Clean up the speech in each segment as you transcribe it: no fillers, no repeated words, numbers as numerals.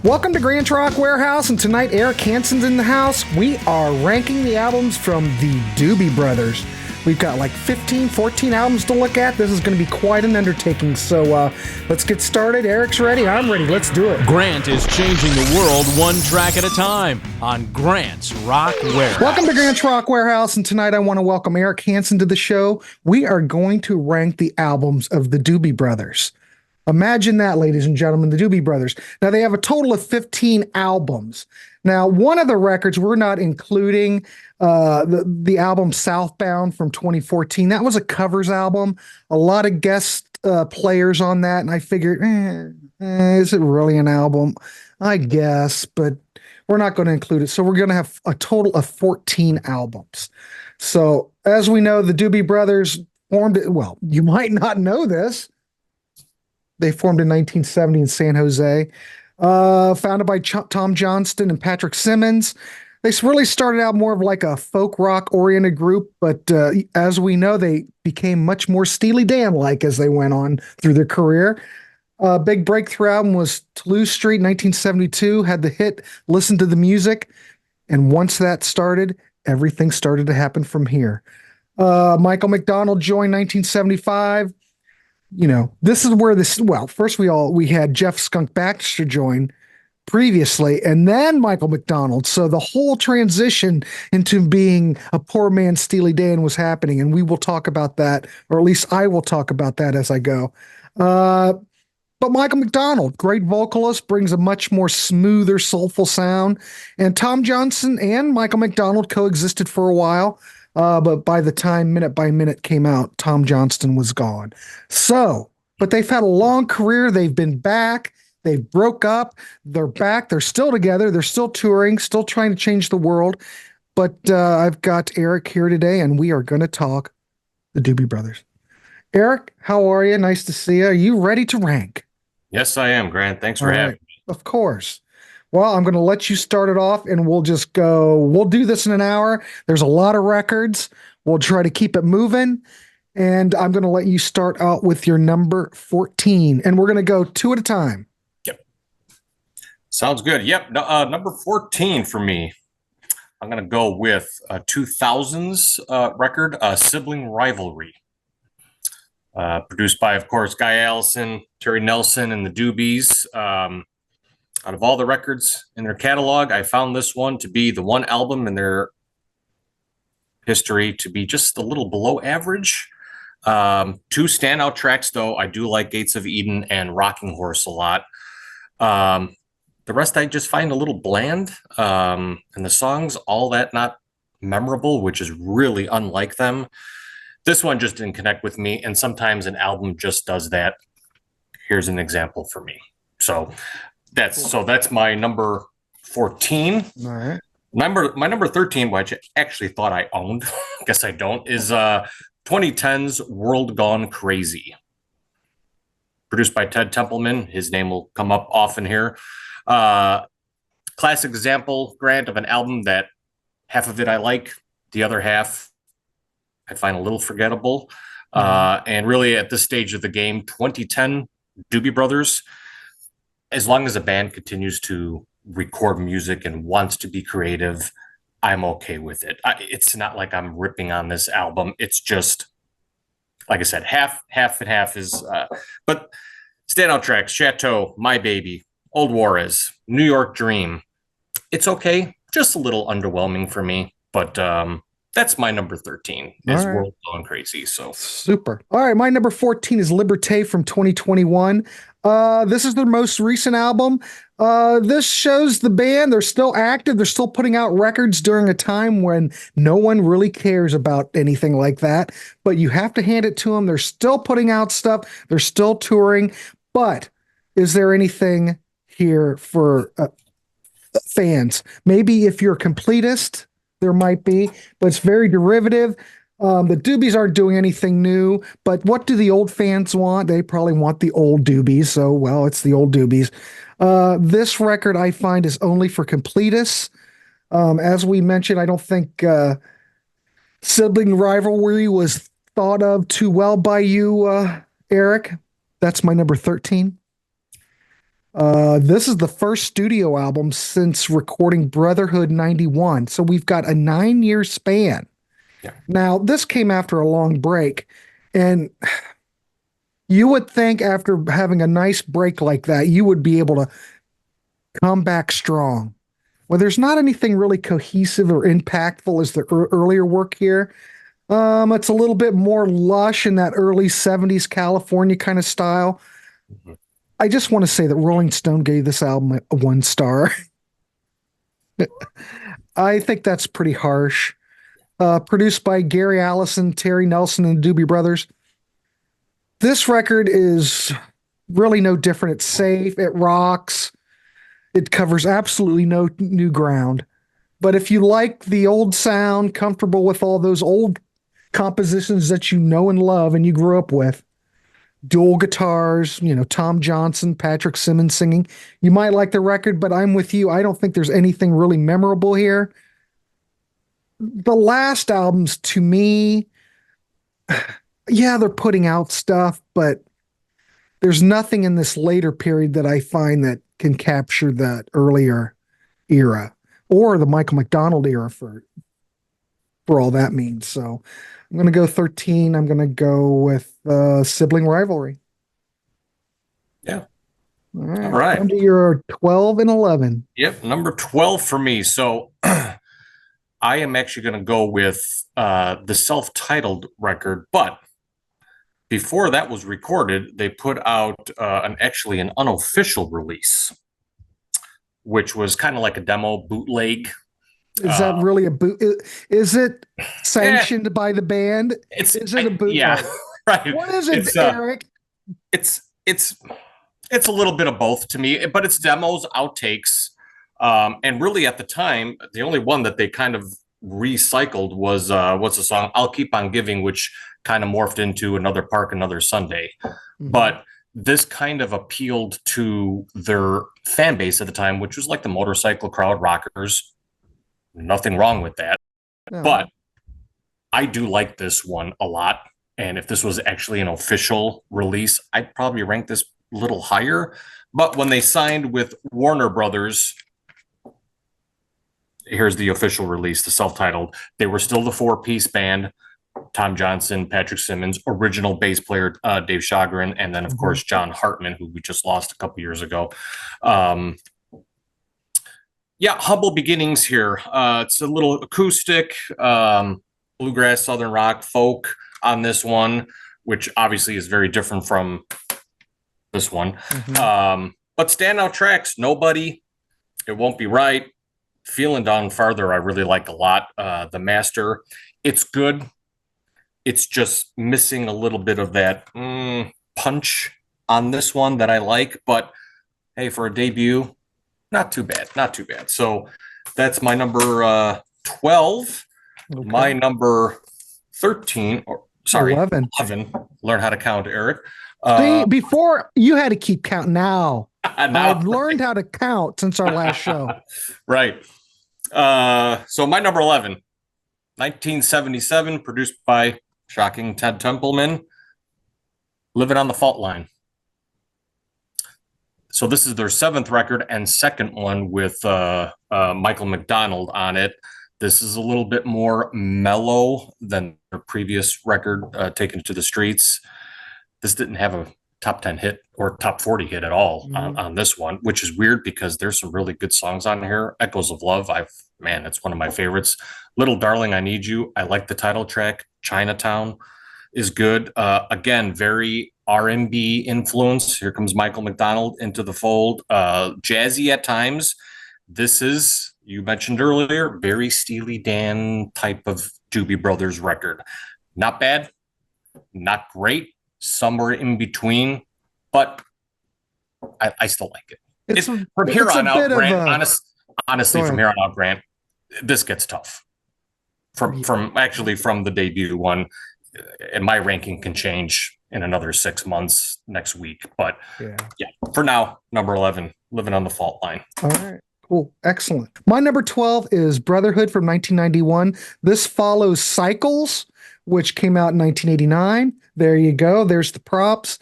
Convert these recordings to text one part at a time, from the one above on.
Welcome to Grand Rock Warehouse, and tonight Eric Hansen's in the house. We are ranking the albums from the Doobie Brothers. We've got like 14 albums to look at. This is going to be quite an undertaking, so let's get started. Eric's ready. I'm ready. Let's do it. Grant is changing the world one track at a time on Grant's Rock Warehouse. Welcome to Grant's Rock Warehouse, and tonight I want to welcome Eric Hansen to the show. We are going to rank the albums of the Doobie Brothers. Imagine that, ladies and gentlemen, the Doobie Brothers. Now, they have a total of 15 albums. Now, one of the records, we're not including the album Southbound from 2014. That was a covers album. A lot of guest players on that, and I figured, is it really an album? I guess, but we're not going to include it. So we're going to have a total of 14 albums. So, as we know, the Doobie Brothers formed, well, you might not know this. They formed in 1970 in San Jose, founded by Tom Johnston and Patrick Simmons. They really started out more of like a folk rock oriented group, but as we know, they became much more Steely Dan-like as they went on through their career. Big breakthrough album was Toulouse Street, 1972, had the hit Listen to the Music, and once that started, everything started to happen from here. Michael McDonald joined 1975. You know, this is where first we had Jeff Skunk Baxter join previously, and then Michael McDonald. So the whole transition into being a poor man Steely Dan was happening, and we will talk about that, or at least I will talk about that as I go. But Michael McDonald, great vocalist, brings a much more smoother, soulful sound. And Tom Johnston and Michael McDonald coexisted for a while. But by the time Minute by Minute came out, Tom Johnston was gone. So, but they've had a long career. They've been back. They broke up. They're back. They're still together. They're still touring, still trying to change the world. But I've got Eric here today, and we are going to talk the Doobie Brothers. Eric, how are you? Nice to see you. Are you ready to rank? Yes, I am, Grant. Thanks for having me. Of course. Well, I'm going to let you start it off, and we'll just go. We'll do this in an hour. There's a lot of records. We'll try to keep it moving, and I'm going to let you start out with your number 14, and we're going to go two at a time. Yep. Sounds good. Yep. Number 14 for me. I'm going to go with a 2000s record, Sibling Rivalry. Produced by, of course, Guy Allison, Terry Nelson, and the Doobies. Out of all the records in their catalog, I found this one to be the one album in their history to be just a little below average. Two standout tracks, though. I do like Gates of Eden and Rocking Horse a lot. The rest I just find a little bland. And the songs, all that not memorable, which is really unlike them. This one just didn't connect with me, and sometimes an album just does that. Here's an example for me. So that's my number 14. All right. My number 13, which I actually thought I owned, guess I don't, is 2010's World Gone Crazy. Produced by Ted Templeman. His name will come up often here. Classic example, Grant, of an album that half of it I like, the other half I find a little forgettable. And really at this stage of the game, 2010 Doobie Brothers, as long as a band continues to record music and wants to be creative, I'm okay with it. It's not like I'm ripping on this album. It's just, like I said, half and half is, but standout tracks, Chateau, My Baby, Old Juarez, New York Dream. It's okay. Just a little underwhelming for me, but that's my number 13 is All right. World Gone Crazy. So Super. All right. My number 14 is Liberté from 2021. This is their most recent album. This shows the band. They're still active. They're still putting out records during a time when no one really cares about anything like that. But you have to hand it to them. They're still putting out stuff. They're still touring. But is there anything here for fans? Maybe if you're a completist, there might be, but it's very derivative. The Doobies aren't doing anything new, but what do the old fans want? They probably want the old Doobies, so, well, it's the old Doobies. This record, I find, is only for completists. As we mentioned, I don't think Sibling Rivalry was thought of too well by you, Eric. That's my number 13. This is the first studio album since recording Brotherhood 91. So we've got a 9-year span. Yeah. Now, this came after a long break. And you would think after having a nice break like that, you would be able to come back strong. Well, there's not anything really cohesive or impactful as the earlier work here. It's a little bit more lush in that early 70s California kind of style. Mhm. I just want to say that Rolling Stone gave this album a 1 star. I think that's pretty harsh. Produced by Gary Allison, Terry Nelson, and the Doobie Brothers. This record is really no different. It's safe. It rocks. It covers absolutely no new ground. But if you like the old sound, comfortable with all those old compositions that you know and love and you grew up with, dual guitars, Tom Johnston, Patrick Simmons singing, you might like the record, but I'm with you. I don't think there's anything really memorable here. The last albums to me, yeah, they're putting out stuff, but there's nothing in this later period that I find that can capture that earlier era or the Michael McDonald era for all that means. So I'm going to go 13. I'm going to go with Sibling Rivalry. Yeah. All right. All right. Under your 12 and 11. Yep. Number 12 for me. So I am actually going to go with the self-titled record, but before that was recorded, they put out an unofficial release, which was kind of like a demo bootleg. Is that really a boot? Is it sanctioned by the band? Is it a bootleg? Yeah, right. What is it, Eric? It's a little bit of both to me, but it's demos, outtakes, and really at the time, the only one that they kind of recycled was what's the song "I'll Keep on Giving," which kind of morphed into Another Park, Another Sunday. Mm-hmm. But this kind of appealed to their fan base at the time, which was like the motorcycle crowd, rockers. Nothing wrong with that. No. But I do like this one a lot. And if this was actually an official release, I'd probably rank this a little higher. But when they signed with Warner Brothers, here's the official release, the self-titled, they were still the 4-piece band. Tom Johnston, Patrick Simmons, original bass player Dave Shagrin, and then, of course, John Hartman, who we just lost a couple years ago. Yeah, humble beginnings here. It's a little acoustic, bluegrass, southern rock, folk on this one, which obviously is very different from this one. Mm-hmm. But standout tracks, Nobody, It Won't Be Right, Feeling Down Farther, I really like a lot. The Master, it's good. It's just missing a little bit of that punch on this one that I like. But hey, for a debut, not too bad. Not too bad. So that's my number 12. Okay. My number 13, or sorry, 11. Learn how to count, Eric. See, before you had to keep count. Now I've learned how to count since our last show. Right. So my number 11, 1977, produced by shocking Ted Templeman, Living on the Fault Line. So this is their 7th record and second one with Michael McDonald on it. This is a little bit more mellow than their previous record, Taken to the Streets. This didn't have a top 10 hit or top 40 hit at all on this one, which is weird because there's some really good songs on here. Echoes of Love, it's one of my favorites. Little Darling, I Need You. I like the title track. Chinatown is good. Again, very R&B influence. Here comes Michael McDonald into the fold. Jazzy at times. This is, you mentioned earlier, very Steely Dan type of Doobie Brothers record. Not bad, not great, somewhere in between, but I still like it. From here on out, Grant, honestly, from here on out, Grant, this gets tough. From the debut one, and my ranking can change in another 6 months next week. But yeah, for now, number 11, Living on the Fault Line. All right. Cool. Excellent. My number 12 is Brotherhood from 1991. This follows Cycles, which came out in 1989. There you go. There's the props.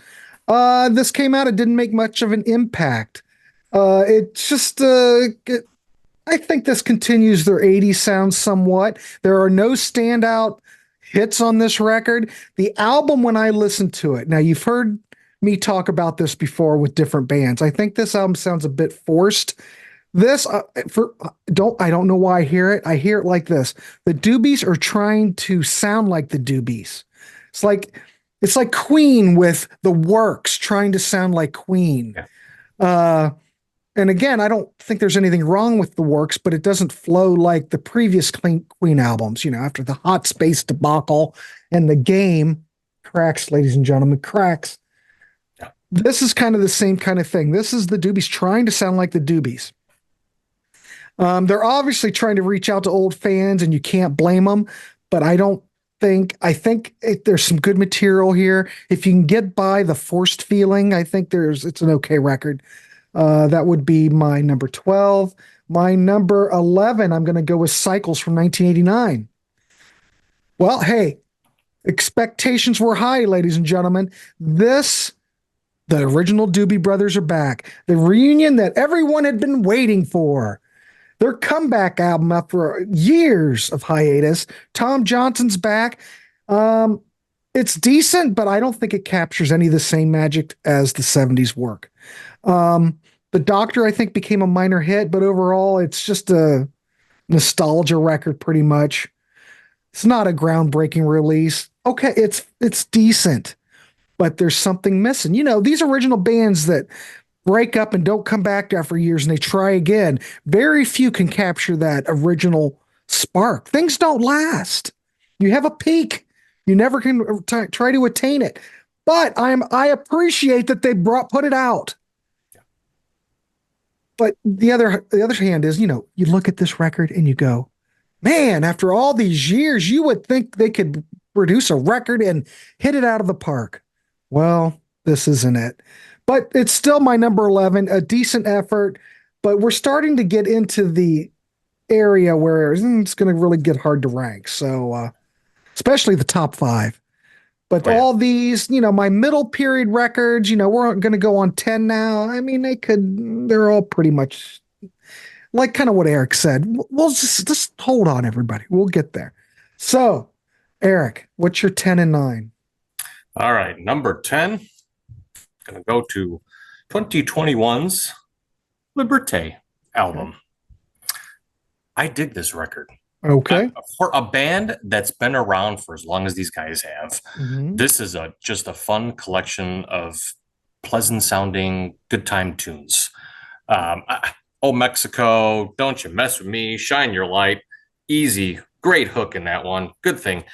This came out. It didn't make much of an impact. It's just I think this continues their 80s sound somewhat. There are no standout hits on this record. The album, when I listen to it, now you've heard me talk about this before with different bands. I think this album sounds a bit forced. This for don't I don't know why I hear it. I hear it like this. The Doobies are trying to sound like the Doobies. It's like it's like Queen with the Works trying to sound like Queen. Yeah. Uh and again, I don't think there's anything wrong with the Works, but it doesn't flow like the previous Queen albums, after the Hot Space debacle and the Game cracks, ladies and gentlemen, cracks. Yeah. This is kind of the same kind of thing. This is the Doobies trying to sound like the Doobies. They're obviously trying to reach out to old fans, and you can't blame them. But I think there's some good material here. If you can get by the forced feeling, I think it's an okay record. That would be my number 12. My number 11, I'm going to go with Cycles from 1989. Well, hey, expectations were high, ladies and gentlemen. The original Doobie Brothers are back. The reunion that everyone had been waiting for. Their comeback album after years of hiatus. Tom Johnston's back. It's decent, but I don't think it captures any of the same magic as the 70s work. The Doctor, I think, became a minor hit, but overall, it's just a nostalgia record pretty much. It's not a groundbreaking release. Okay, it's decent, but there's something missing. These original bands that break up and don't come back after years and they try again. Very few can capture that original spark. Things don't last. You have a peak. You never can try to attain it. But I appreciate that they put it out. But the other hand is, you look at this record and you go, man, after all these years, you would think they could produce a record and hit it out of the park. Well, this isn't it. But it's still my number 11, a decent effort. But we're starting to get into the area where it's going to really get hard to rank. So, especially the top 5. But all these, my middle period records, we're going to go on 10 now. I mean, they're all pretty much like kind of what Eric said. We'll just hold on, everybody. We'll get there. So, Eric, what's your 10 and 9? All right. Number 10. Going to go to 2021's Liberté album. I dig this record. Okay. For a band that's been around for as long as these guys have, this is just a fun collection of pleasant sounding, good time tunes. Oh, Mexico, Don't You Mess With Me, Shine Your Light, easy, great hook in that one. Good thing.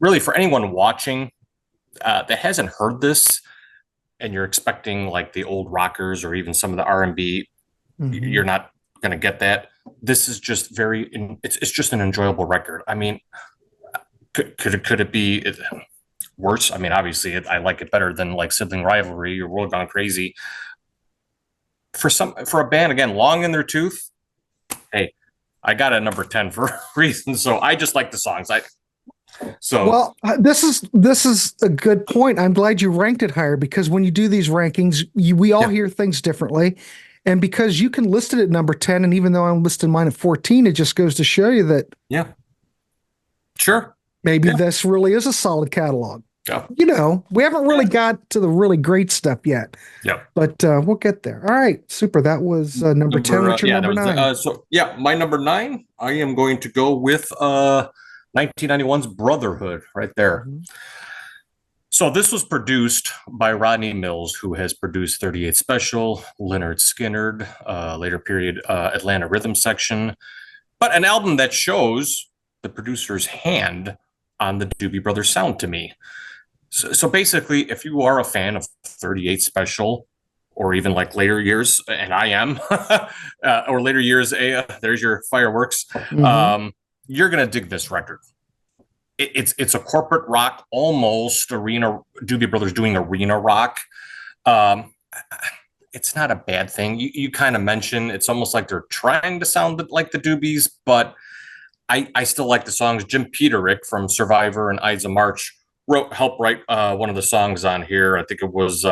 Really, for anyone watching that hasn't heard this, and you're expecting like the old rockers or even some of the R&B, you're not going to get that. This is just it's just an enjoyable record. I mean, could it be worse? I mean, obviously I like it better than like Sibling Rivalry or World Gone Crazy. For a band, again, long in their tooth, hey, I got a number 10 for a reason. So I just like the songs. Well, this is a good point. I'm glad you ranked it higher, because when you do these rankings, we all hear things differently. And because you can list it at number 10, and even though I'm listing mine at 14, it just goes to show you that, sure, maybe this really is a solid catalog. Yeah. We haven't really got to the really great stuff yet. Yeah. But we'll get there. All right. Super. That was number 10. What's your number 9? My number 9, I am going to go with 1991's Brotherhood right there. So this was produced by Rodney Mills, who has produced 38 Special, Lynyrd Skynyrd, later period Atlanta Rhythm Section, but an album that shows the producer's hand on the Doobie Brothers sound to me. So basically, if you are a fan of 38 Special, or even like later years, and I am, or later years, there's your fireworks, you're going to dig this record. It's a corporate rock, almost arena, Doobie Brothers doing arena rock. It's not a bad thing. You kind of mentioned it's almost like they're trying to sound like the Doobies, but I still like the songs. Jim Peterick from Survivor and Ides of March helped write one of the songs on here. I think it was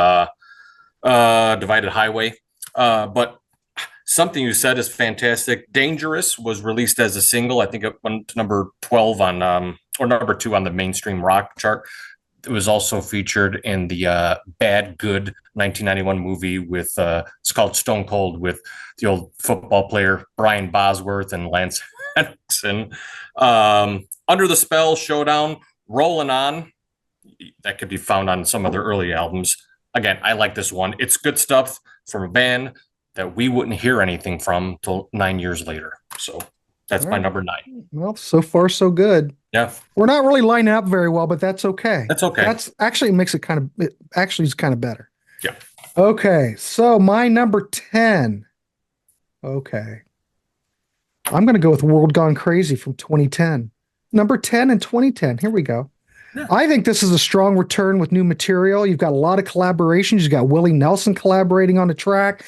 Divided Highway. But something you said is fantastic. Dangerous was released as a single. I think it went to number 12 on, or number 2 on the mainstream rock chart. It was also featured in the Bad Good 1991 movie with, it's called Stone Cold, with the old football player Brian Bosworth and Lance Henriksen. Under the Spell, Showdown, Rollin' On. That could be found on some of their early albums. Again, I like this one. It's good stuff from a band that we wouldn't hear anything from till 9 years later. So that's my number 9. Well, so far so good. Yeah, We're not really lining up very well, but that's okay. that's okay. That's actually makes it actually is kind of better. Yeah. Okay, so my number 10. Okay. I'm going to go with World Gone Crazy from 2010. Number 10 in 2010. Here we go. Yeah. I think this is a strong return with new material. You've got a lot of collaborations. You've got Willie Nelson collaborating on the track.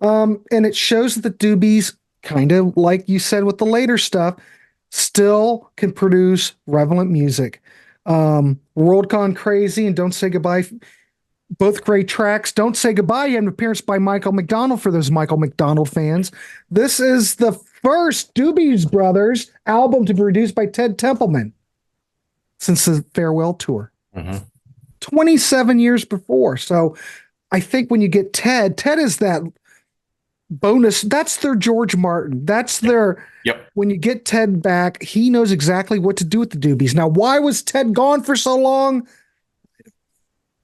And it shows that the Doobies, kind of like you said with the later stuff, still can produce relevant music. World Gone Crazy and Don't Say Goodbye, both great tracks. Don't Say Goodbye, you had an appearance by Michael McDonald for those Michael McDonald fans. This is the first Doobie Brothers album to be produced by Ted Templeman since the farewell tour. 27 years before. So I think when you get Ted is that bonus. That's their George Martin. That's their, when you get Ted back, he knows exactly what to do with the Doobies. Now, why was Ted gone for so long?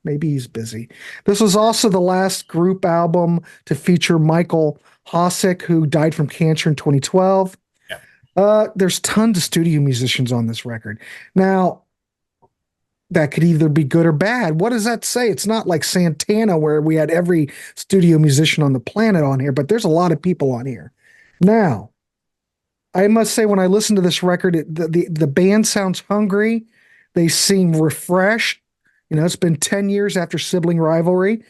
Maybe he's busy. This was also the last group album to feature Michael Hosick, who died from cancer in 2012. There's tons of studio musicians on this record. Now, that could either be good or bad. What does that say? It's not like Santana where we had every studio musician on the planet on here, but there's a lot of people on here. Now, I must say when I listen to this record, the band sounds hungry. They seem refreshed. You know, it's been 10 years after Sibling Rivalry,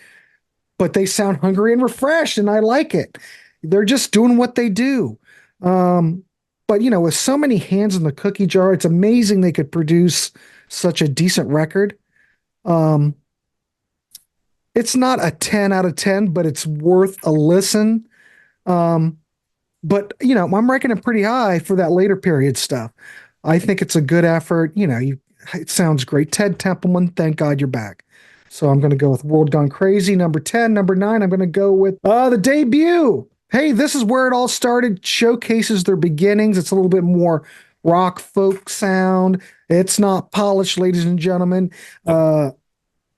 but they sound hungry and refreshed, and I like it. They're just doing what they do. But, you know, with so many hands in the cookie jar, it's amazing they could produce such a decent record. It's not a 10 out of 10, but it's worth a listen. But, you know, I'm ranking it pretty high for that later period stuff. I think it's a good effort. You know, it sounds great. Ted Templeman, thank God you're back. So I'm going to go with World Gone Crazy, number 10. Number 9, I'm going to go with the debut. Hey, this is where it all started. Showcases their beginnings. It's a little bit more rock folk sound. It's not polished, ladies and gentlemen.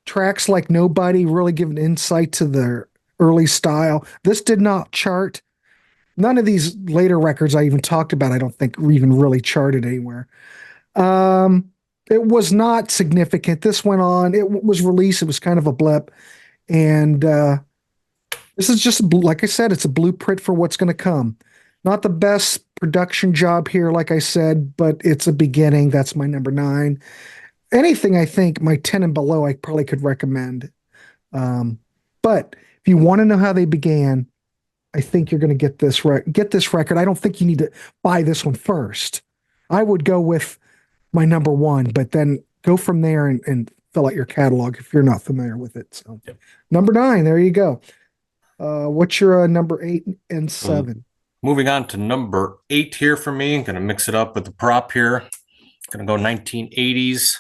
Tracks like Nobody really give an insight to their early style. This did not chart. None of these later records I even talked about, I don't think even really charted anywhere. It was not significant. This went on. It was released. It was kind of a blip. And this is just, like I said, it's a blueprint for what's going to come. Not the best production job here, like I said, but it's a beginning. That's my number 9. Anything I think my 10 and below, I probably could recommend. But if you want to know how they began, I think you're going to get this record. I don't think you need to buy this one first. I would go with my number 1, but then go from there and fill out your catalog if you're not familiar with it. So number 9, there you go. What's your number 8 and 7? Moving on to number 8 here for me. I'm going to mix it up with the prop here. Going to go 1980s.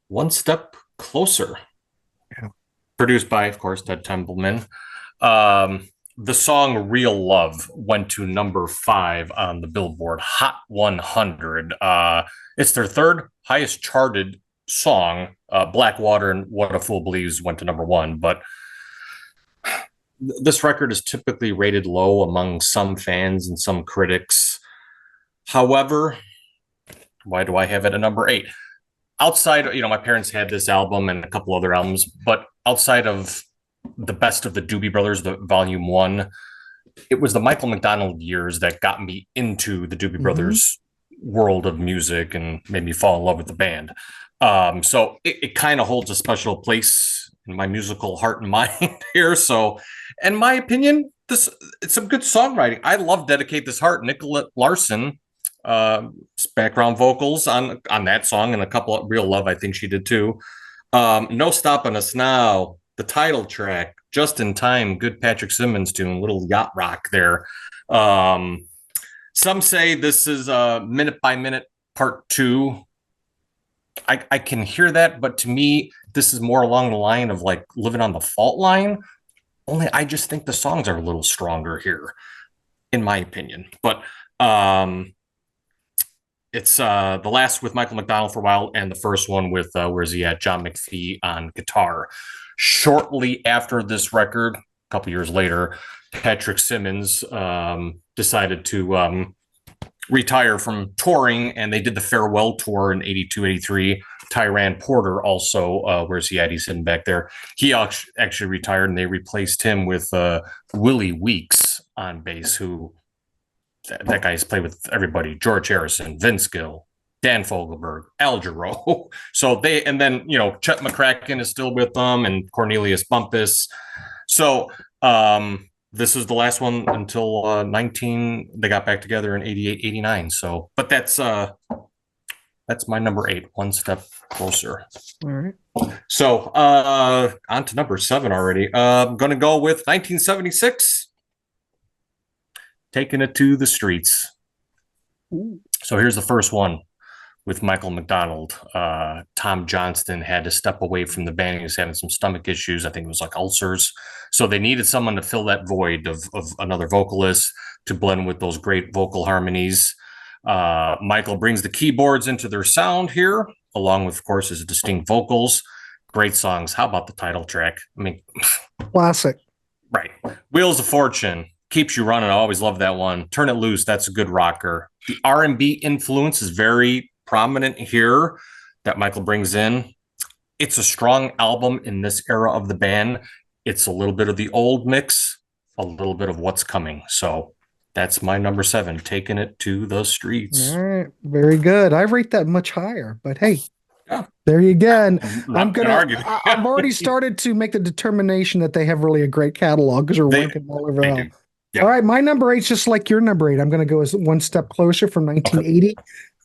One Step Closer. Yeah. Produced by, of course, Ted Templeman. The song Real Love went to number 5 on the Billboard Hot 100. It's their third highest charted song. Blackwater and What a Fool Believes went to number 1, but this record is typically rated low among some fans and some critics. However, why do I have it at number 8? Outside, you know, my parents had this album and a couple other albums, but outside of the best of the Doobie Brothers, the volume 1, it was the Michael McDonald years that got me into the Doobie Brothers world of music and made me fall in love with the band. So it kind of holds a special place in my musical heart and mind here. So, in my opinion, it's some good songwriting. I love Dedicate This Heart. Nicolette Larson, background vocals on that song, and a couple of Real Love, I think she did too. No Stopping Us Now, the title track, Just in Time, good Patrick Simmons tune, little yacht rock there. Some say this is a minute by minute part two. I can hear that, but to me, this is more along the line of like Living on the Fault Line. Only I just think the songs are a little stronger here, in my opinion. But it's the last with Michael McDonald for a while, and the first one with where's he at? John McPhee on guitar. Shortly after this record, a couple years later, Patrick Simmons decided to retire from touring, and they did the farewell tour in 82, 83. Tyran Porter also, where's he at? He's sitting back there. He actually retired, and they replaced him with Willie Weeks on bass, who that guy's played with everybody. George Harrison, Vince Gill, Dan Fogelberg, Al Jarreau. So and then, Chet McCracken is still with them, and Cornelius Bumpus. So this is the last one until 19. They got back together in 88, 89. So, but that's my number 8, one step closer. All right. So on to number 7 already. I'm going to go with 1976. Taking It to the Streets. Ooh. So here's the first one with Michael McDonald. Tom Johnston had to step away from the band. He was having some stomach issues. I think it was like ulcers. So they needed someone to fill that void of another vocalist to blend with those great vocal harmonies. Michael brings the keyboards into their sound here, along with, of course, his distinct vocals. Great songs. How about the title track? I mean, classic. Right. Wheels of Fortune. Keeps You Running. I always love that one. Turn It Loose. That's a good rocker. The R&B influence is very prominent here that Michael brings in. It's a strong album in this era of the band. It's a little bit of the old mix, a little bit of what's coming. So that's my number 7, Taking It to the Streets. All right. Very good. I rate that much higher, but hey, there you go. I've already started to make the determination that they have really a great catalog because we're ranking all over them. Yeah. All right, my number 8 is just like your number 8. I'm going to go as one step closer from 1980. Okay.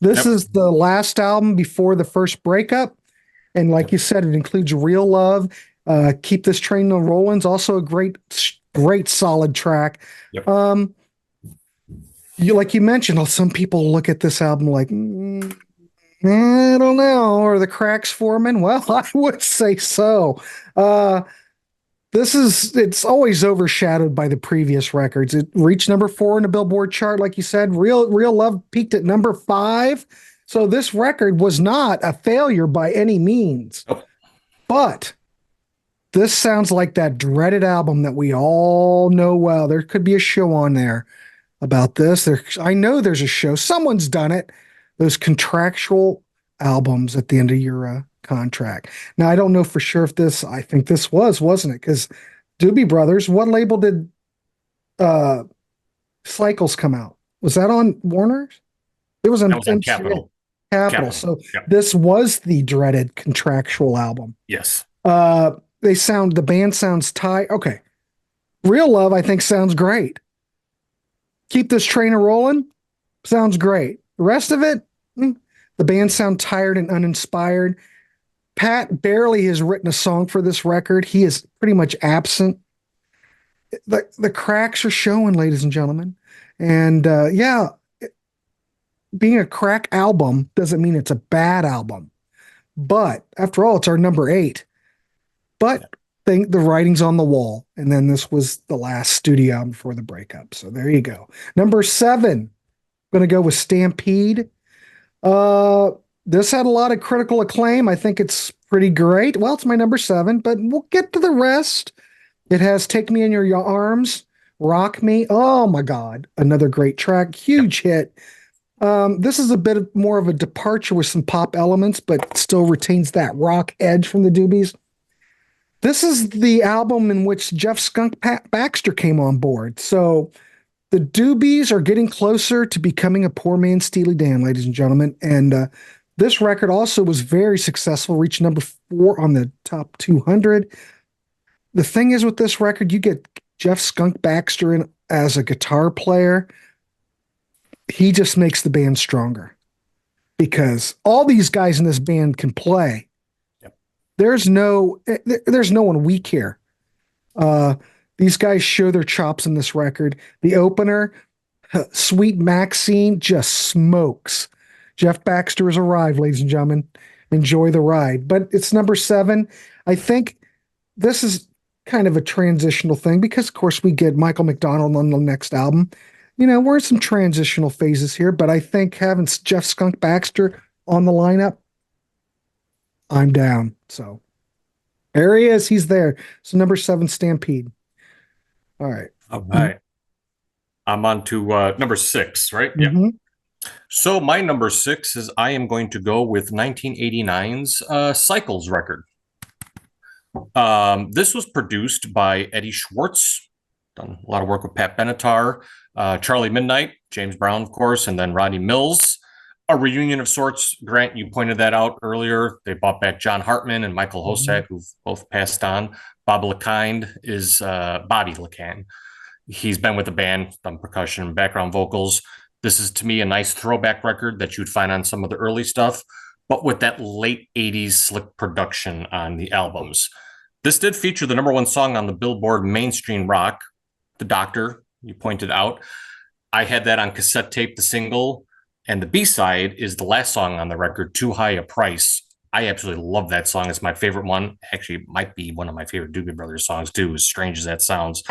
This is the last album before the first breakup, and like you said, it includes Real Love. Keep This Train Rollin''s also a great solid track. Yep. Like you mentioned, some people look at this album like, I don't know, are the cracks forming? Well, I would say so. It's always overshadowed by the previous records. It reached number 4 in the Billboard chart, like you said. Real Love peaked at number 5. So this record was not a failure by any means. Oh. But this sounds like that dreaded album that we all know well. There could be a show on there about this. I know there's a show. Someone's done it. Those contractual albums at the end of your contract. Now, I don't know for sure if I think this wasn't it? Because Doobie Brothers, what label did Cycles come out? Was that on Warner's? It was on Capitol. Capitol. So This was the dreaded contractual album. Yes. The band sounds tight. Okay. Real Love, I think, sounds great. Keep This Train Rolling sounds great. The rest of it, the band sound tired and uninspired. Pat barely has written a song for this record. He is pretty much absent. The cracks are showing, ladies and gentlemen. And being a crack album doesn't mean it's a bad album. But after all, it's our number 8. But the writing's on the wall. And then this was the last studio album before the breakup. So there you go. Number 7, I'm going to go with Stampede. This had a lot of critical acclaim. I think it's pretty great. Well, it's my number 7, but we'll get to the rest. It has Take Me in Your Arms, Rock Me. Oh my God. Another great track. Huge hit. This is a bit more of a departure with some pop elements, but still retains that rock edge from the Doobies. This is the album in which Jeff Skunk Baxter came on board. So the Doobies are getting closer to becoming a poor man's Steely Dan, ladies and gentlemen. And this record also was very successful, reached number 4 on the top 200. The thing is with this record, you get Jeff Skunk Baxter in as a guitar player. He just makes the band stronger because all these guys in this band can play. Yep. There's no one weak here. These guys show their chops in this record. The opener, Sweet Maxine, just smokes. Jeff Baxter has arrived, ladies and gentlemen. Enjoy the ride. But it's number 7. I think this is kind of a transitional thing because, of course, we get Michael McDonald on the next album. We're in some transitional phases here, but I think having Jeff Skunk Baxter on the lineup, I'm down. So there he is. He's there. So number 7, Stampede. All right. All right. I'm on to number 6, right? Mm-hmm. Yeah. So my number 6 is I am going to go with 1989's Cycles record. This was produced by Eddie Schwartz, done a lot of work with Pat Benatar, Charlie Midnight, James Brown, of course, and then Rodney Mills. A reunion of sorts. Grant, you pointed that out earlier. They brought back John Hartman and Michael Hosek, who've both passed on. Bob LeKind is Bobby LeKind. He's been with the band, done percussion and background vocals. This is, to me, a nice throwback record that you'd find on some of the early stuff, but with that late 80s slick production on the albums. This did feature the number 1 song on the Billboard Mainstream Rock, The Doctor, you pointed out. I had that on cassette tape, the single, and the B-side is the last song on the record, Too High a Price. I absolutely love that song. It's my favorite one. Actually, it might be one of my favorite Doobie Brothers songs, too, as strange as that sounds.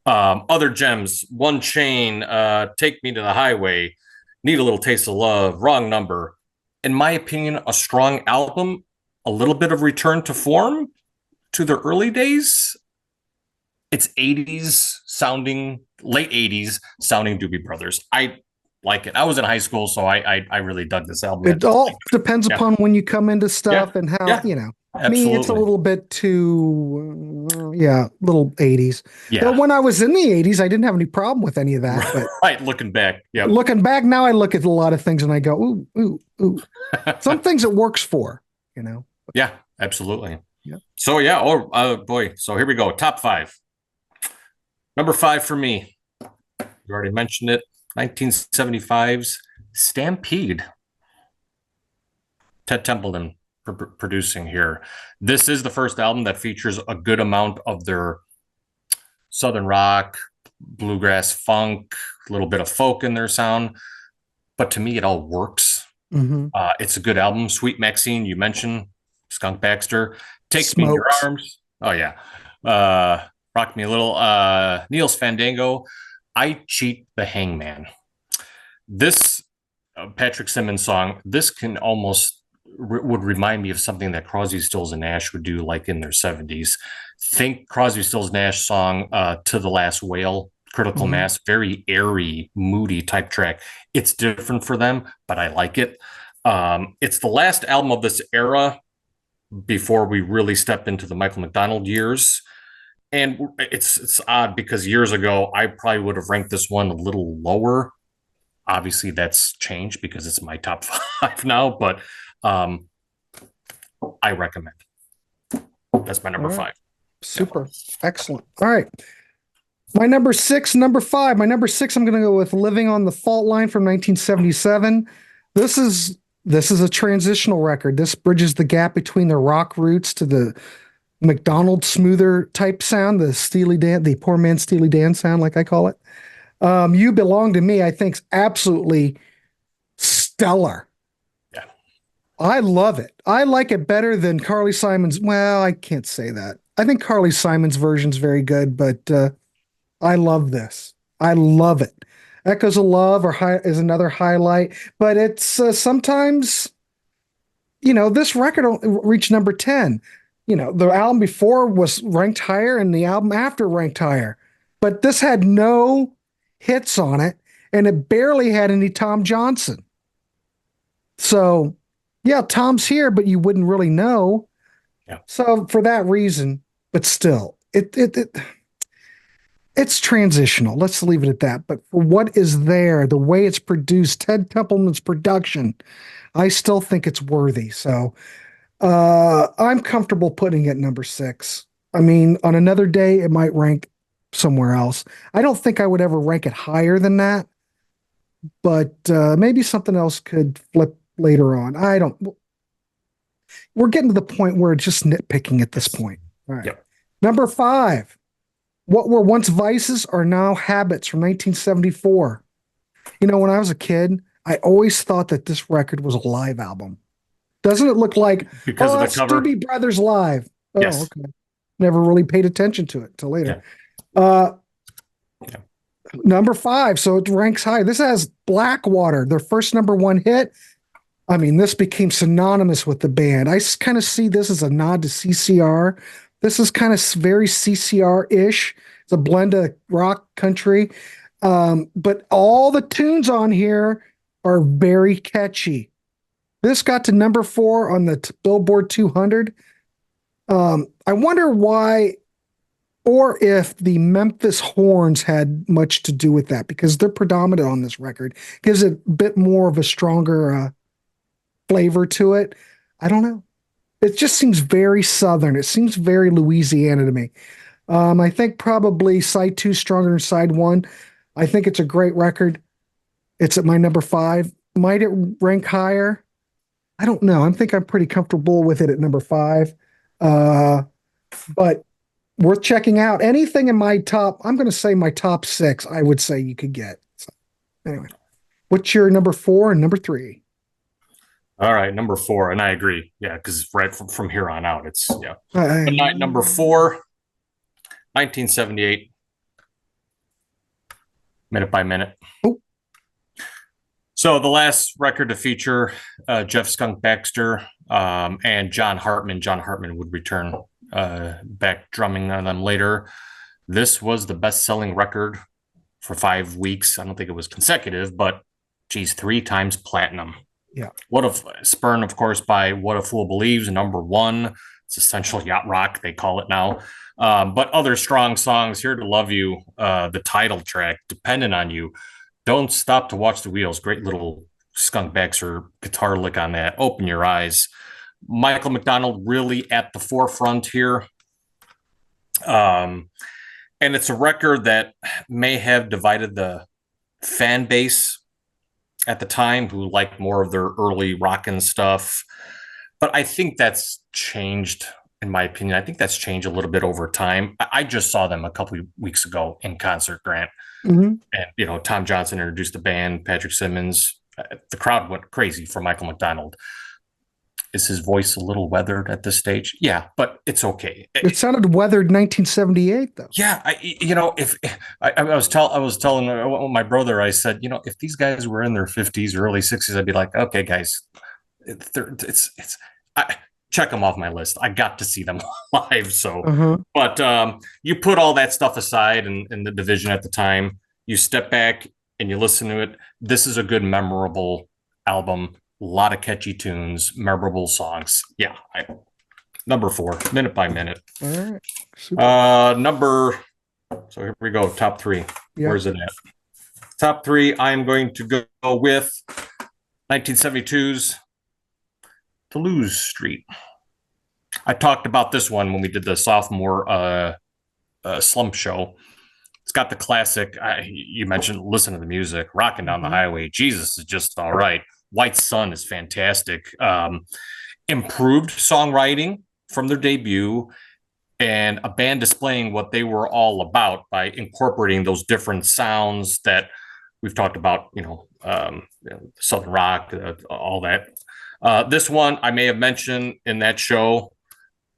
Other gems, One Chain, Take Me to the Highway, Need a Little Taste of Love, Wrong Number. In my opinion, a strong album, a little bit of return to form to their early days. It's 80s sounding, late 80s sounding Doobie Brothers. I like it. I was in high school, so I really dug this album. It all depends upon when you come into stuff and how, absolutely. Me, it's a little bit too, little 80s. Yeah. But when I was in the 80s, I didn't have any problem with any of that. But right, looking back. Yeah. Looking back now, I look at a lot of things and I go, ooh, ooh, ooh. Some things it works for, Yeah, absolutely. Yeah. So, boy. So here we go. Top 5. Number 5 for me. You already mentioned it. 1975's Stampede. Ted Templeton producing here. This is the first album that features a good amount of their Southern rock, bluegrass, funk, a little bit of folk in their sound. But to me, it all works. Mm-hmm. It's a good album. Sweet Maxine, you mentioned. Skunk Baxter. Take Me in Your Arms. Oh, yeah. Rock Me a Little. Neil's Fandango. I Cheat the Hangman. This Patrick Simmons song, this can almost would remind me of something that Crosby, Stills, and Nash would do like in their 70s. Think Crosby, Stills, Nash song, To the Last Whale, Critical Mass, very airy, moody type track. It's different for them, but I like it. It's the last album of this era before we really step into the Michael McDonald years. And it's odd because years ago, I probably would have ranked this one a little lower. Obviously, that's changed because it's my top 5 now, but I recommend. That's my number 5. Super. Excellent. All right. My number 6, number 5. My number 6, I'm going to go with Living on the Fault Line from 1977. This is a transitional record. This bridges the gap between the rock roots to the McDonald smoother type sound, the Steely Dan, the poor man Steely Dan sound, like I call it. You Belong to Me, I think, is absolutely stellar. Yeah. I love it. I like it better than Carly Simon's. Well, I can't say that. I think Carly Simon's version's very good, but I love this. I love it. Echoes of Love is another highlight, but it's sometimes, this record reached number 10. The album before was ranked higher and the album after ranked higher, but this had no hits on it and it barely had any Tom Johnston. So yeah, Tom's here, but you wouldn't really know. Yeah. So for that reason, but still it's transitional. Let's leave it at that. But for what is there, the way it's produced, Ted Templeman's production, I still think it's worthy. So I'm comfortable putting it number 6. I mean, on another day, it might rank somewhere else. I don't think I would ever rank it higher than that, but maybe something else could flip later on. We're getting to the point where it's just nitpicking at this point. All right. Yep. Number 5, What were once vices are now habits from 1974. You know, when I was a kid, I always thought that this record was a live album. Doesn't it look like, because oh, of the that's cover. Doobie Brothers live? Oh, Yes. okay. Never really paid attention to it till later. Yeah. Uh, Yeah. Number 5, so it ranks high. This has Blackwater, their first number 1 hit. I mean, this became synonymous with the band. I kind of see this as a nod to CCR. This is kind of very CCR-ish. It's a blend of rock, country. But all the tunes on here are very catchy. This got to number 4 on the Billboard 200. I wonder why, or if the Memphis horns had much to do with that, because they're predominant on this record. Gives it a bit more of a stronger flavor to it. I don't know. It just seems very Southern. It seems very Louisiana to me. I think probably side 2 stronger than side 1. I think it's a great record. It's at my number 5. Might it rank higher? I don't know. I think I'm pretty comfortable with it at number 5. But worth checking out. Anything in my top, I'm going to say my top 6, I would say you could get. So, anyway, what's your number 4 and number 3? All right, number 4, and I agree. Yeah, because right from here on out, it's yeah. But number 4, 1978, Minute by Minute. Oh. So the last record to feature Jeff Skunk Baxter and John Hartman. John Hartman would return back drumming on them later. This was the best-selling record for 5 weeks. I don't think it was consecutive, but geez, 3 times platinum. Yeah. What a spurn, of course, by What a Fool Believes, number 1. It's essential yacht rock, they call it now. But other strong songs, Here to Love You, the title track, Dependent on You, Don't Stop to Watch the Wheels, great little Skunk Baxter guitar lick on that, Open Your Eyes. Michael McDonald really at the forefront here. And it's a record that may have divided the fan base at the time, who liked more of their early rockin' stuff. But I think that's changed, in my opinion. I think that's changed a little bit over time. I just saw them a couple of weeks ago in concert, Grant. Mm-hmm. And, you know, Tom Johnston introduced the band, Patrick Simmons. The crowd went crazy for Michael McDonald. Is his voice a little weathered at this stage? Yeah, but it's okay. It sounded weathered 1978, though. Yeah, if I was telling my brother, I said, if these guys were in their 50s or early 60s, I'd be like, okay, guys, check them off my list. I got to see them live. So, but you put all that stuff aside in the division at the time, you step back and you listen to it. This is a good, memorable album. A lot of catchy tunes, memorable songs. Yeah, number 4, Minute by Minute. All right. Super. So here we go. Top 3. Yeah. Where's it at? Top 3. I'm going to go with 1972's Toulouse Street. I talked about this one when we did the sophomore slump show. It's got the classic. You mentioned Listen to the Music, Rocking Down the Highway. Jesus is just all right. White Sun is fantastic. Improved songwriting from their debut, and a band displaying what they were all about by incorporating those different sounds that we've talked about, Southern rock, all that. This one I may have mentioned in that show.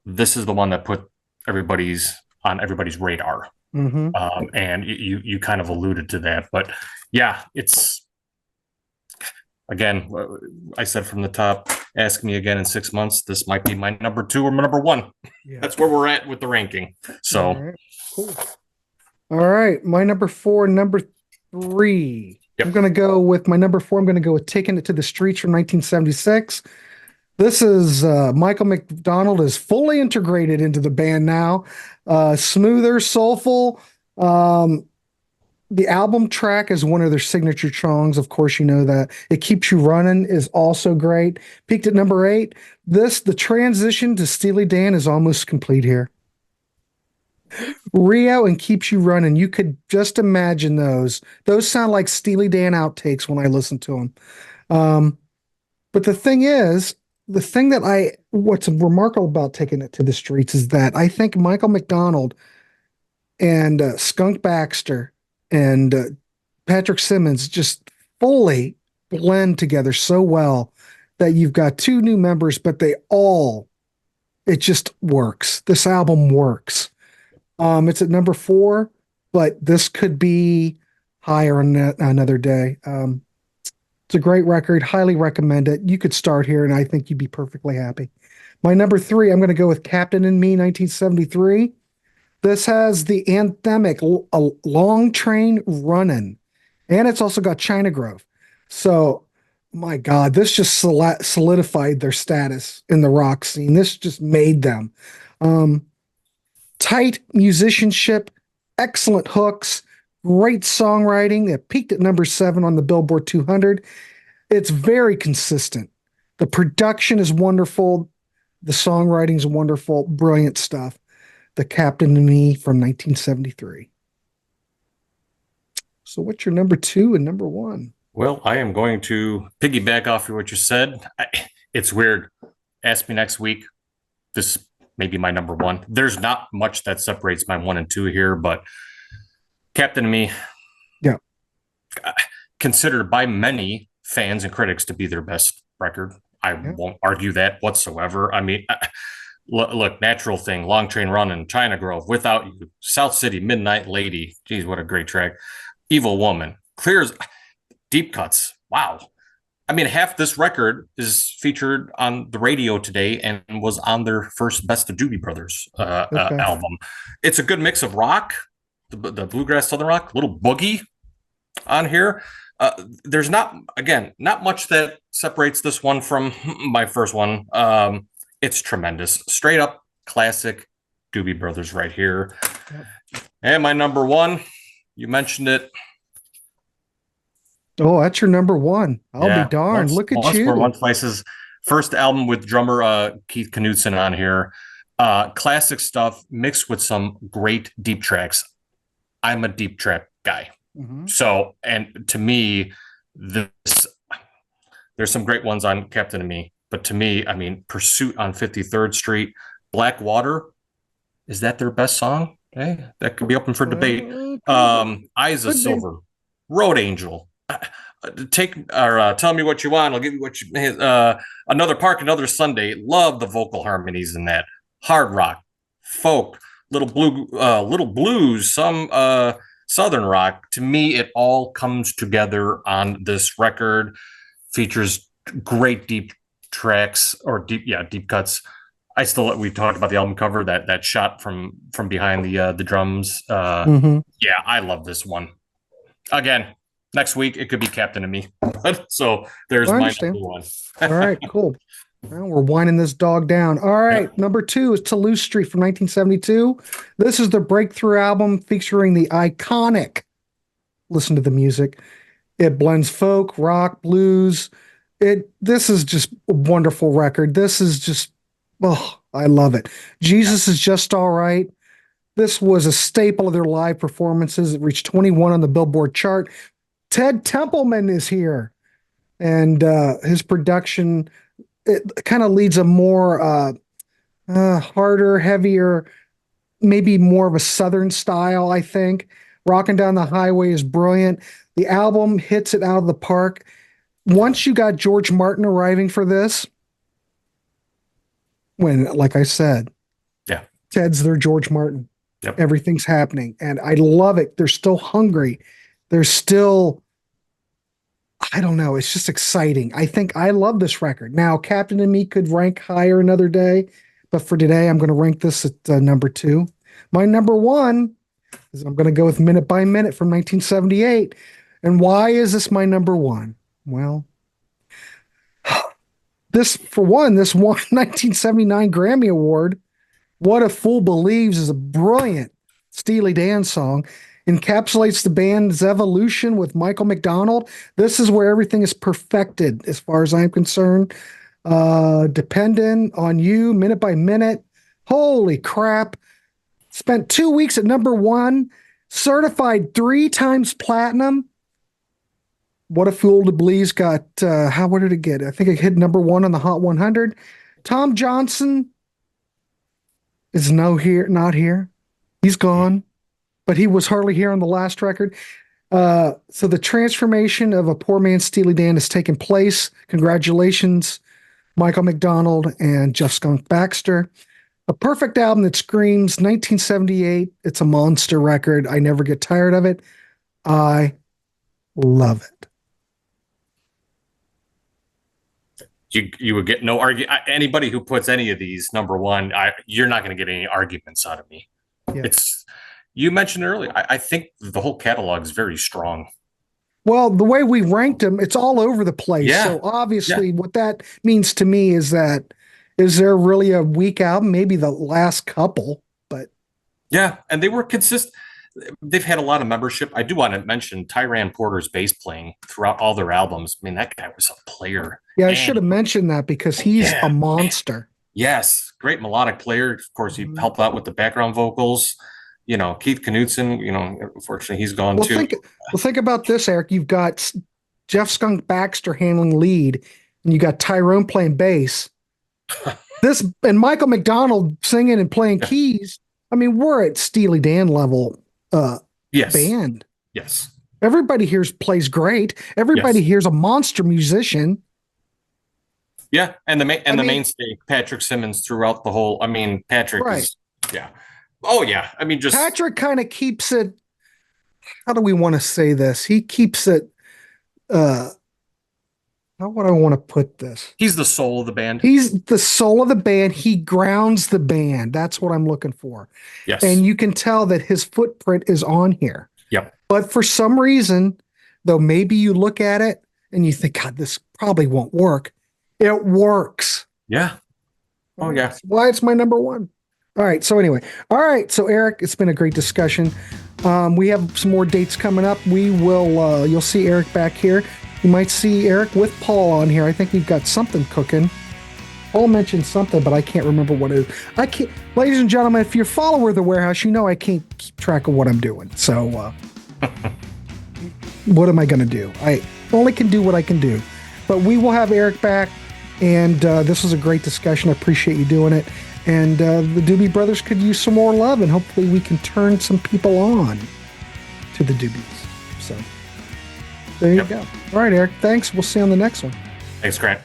This is the one that put everybody's radar. Mm-hmm. And you kind of alluded to that, but yeah, it's, again, I said from the top, ask me again in 6 months. This might be my number 2 or my number 1. Yeah. That's where we're at with the ranking. So, all right. Cool. All right. My number 4, number 3. Yep. I'm going to go with my number 4. I'm going to go with Taking It to the Streets from 1976. This is Michael McDonald is fully integrated into the band now. Smoother, soulful. The album track is one of their signature songs. Of course, you know that. It Keeps You Running is also great. Peaked at number 8. The transition to Steely Dan is almost complete here. Rio and Keeps You Running. You could just imagine those. Those sound like Steely Dan outtakes when I listen to them. But the thing is, what's remarkable about Taking It to the Streets is that I think Michael McDonald and Skunk Baxter and Patrick Simmons just fully blend together so well that you've got two new members, but it just works. This album works. It's at number 4, but this could be higher on another day. It's a great record. Highly recommend it. You could start here, and I think you'd be perfectly happy. My number 3, I'm going to go with Captain and Me, 1973. This has the anthemic Long Train Runnin', and it's also got China Grove. So, my God, this just solidified their status in the rock scene. This just made them. Tight musicianship, excellent hooks, great songwriting. It peaked at number 7 on the Billboard 200. It's very consistent. The production is wonderful. The songwriting is wonderful. Brilliant stuff. The Captain and Me from 1973. So what's your number 2 and number 1? Well, I am going to piggyback off of what you said. It's weird. Ask me next week. This may be my number 1. There's not much that separates my 1 and 2 here, but Captain and Me, yeah, considered by many fans and critics to be their best record. I won't argue that whatsoever. I mean, look, Natural Thing, Long Train Runnin', China Grove, Without You, South City, Midnight Lady. Geez, what a great track. Evil Woman, Clears, Deep Cuts. Wow. I mean, half this record is featured on the radio today and was on their first Best of Doobie Brothers album. It's a good mix of rock, the bluegrass southern rock, a little boogie on here. There's not much that separates this one from my first one. It's tremendous. Straight up classic Doobie Brothers right here. Yep. And my number 1, you mentioned it. Oh, that's your number 1. I'll be darned. Look at you. One Place's first album with drummer Keith Knudsen on here. Classic stuff mixed with some great deep tracks. I'm a deep track guy. Mm-hmm. So, and to me, there's some great ones on Captain and Me, but to me, I mean, Pursuit on 53rd Street, Black Water, is that their best song? Hey, that could be open for debate. Eyes of Silver, Road Angel, Tell Me What You Want, I'll give you what you Another Park, Another Sunday. Love the vocal harmonies in that. Hard rock, folk, little blues, some southern rock. To me, it all comes together on this record. Features great deep tracks or deep cuts. We talked about the album cover, that shot from behind the drums. Yeah, I love this one. Again, next week it could be Captain and Me. So there's my number 1. All right, cool. Well, we're winding this dog down. All right, number 2 is Toulouse Street from 1972. This is the breakthrough album featuring the iconic. Listen to the music. It blends folk, rock, blues. This is just a wonderful record. This is just, I love it. Jesus Is Just All Right. This was a staple of their live performances. It reached 21 on the Billboard chart. Ted Templeman is here, and his production, it kind of leads a more harder, heavier, maybe more of a Southern style, I think. Rockin' Down the Highway is brilliant. The album hits it out of the park. Once you got George Martin arriving for this, when, like I said, Ted's their George Martin. Yep. Everything's happening, and I love it. They're still hungry. They're still, I don't know. It's just exciting. I love this record. Now, Captain and Me could rank higher another day, but for today, I'm going to rank this at number 2. My number 1 is I'm going to go with Minute by Minute from 1978. And why is this my number 1? Well, this won 1979 Grammy Award. What a Fool Believes is a brilliant Steely Dan song. Encapsulates the band's evolution with Michael McDonald. This is where everything is perfected, as far as I'm concerned. Dependent on You, Minute by Minute. Holy crap. Spent 2 weeks at number 1. Certified 3 times platinum. What a Fool to Believe's got, what did it get? I think it hit number 1 on the Hot 100. Tom Johnston is not here. He's gone. but he was hardly here on the last record. So the transformation of a poor man's Steely Dan has taken place. Congratulations, Michael McDonald and Jeff Skunk Baxter. A perfect album that screams 1978. It's a monster record. I never get tired of it. I love it. You would get no argument. Anybody who puts any of these number one, you're not going to get any arguments out of me. Yeah. You mentioned earlier, I think the whole catalog is very strong. Well, the way we ranked them, it's all over the place. Yeah. So obviously what that means to me is that, is there really a weak album? Maybe the last couple, but. Yeah, and they were consistent. They've had a lot of membership. I do want to mention Tyran Porter's bass playing throughout all their albums. I mean, that guy was a player. Yeah, I should have mentioned that because he's a monster. Yes, great melodic player. Of course, he helped out with the background vocals. You know, Keith Knudsen, unfortunately, he's gone too. Think about this, Eric. You've got Jeff Skunk Baxter handling lead, and you got Tyrone playing bass. And Michael McDonald singing and playing keys. I mean, we're at Steely Dan level band. Yes. Everybody here plays great. Everybody here's a monster musician. Yeah, and the mainstay, Patrick Simmons, throughout the whole. I mean, Patrick is Oh yeah, I mean, just Patrick kind of keeps it. How do we want to say this? He keeps it. How would I want to put this? He's the soul of the band. He's the soul of the band. He grounds the band. That's what I'm looking for. Yes, and you can tell that his footprint is on here. Yep. But for some reason, though, maybe you look at it and you think, God, this probably won't work. It works. Yeah. Oh yeah. That's why it's my number one. All right. So anyway, So Eric, it's been a great discussion. We have some more dates coming up. We will. You'll see Eric back here. You might see Eric with Paul on here. I think we've got something cooking. Paul mentioned something, but I can't remember what it is. I can't. Ladies and gentlemen, if you're a follower of the Warehouse, you know I can't keep track of what I'm doing. So what am I going to do? I only can do what I can do. But we will have Eric back, and this was a great discussion. I appreciate you doing it. And the Doobie Brothers could use some more love, and hopefully we can turn some people on to the Doobies. So there you go. All right, Eric. Thanks. We'll see you on the next one. Thanks, Grant.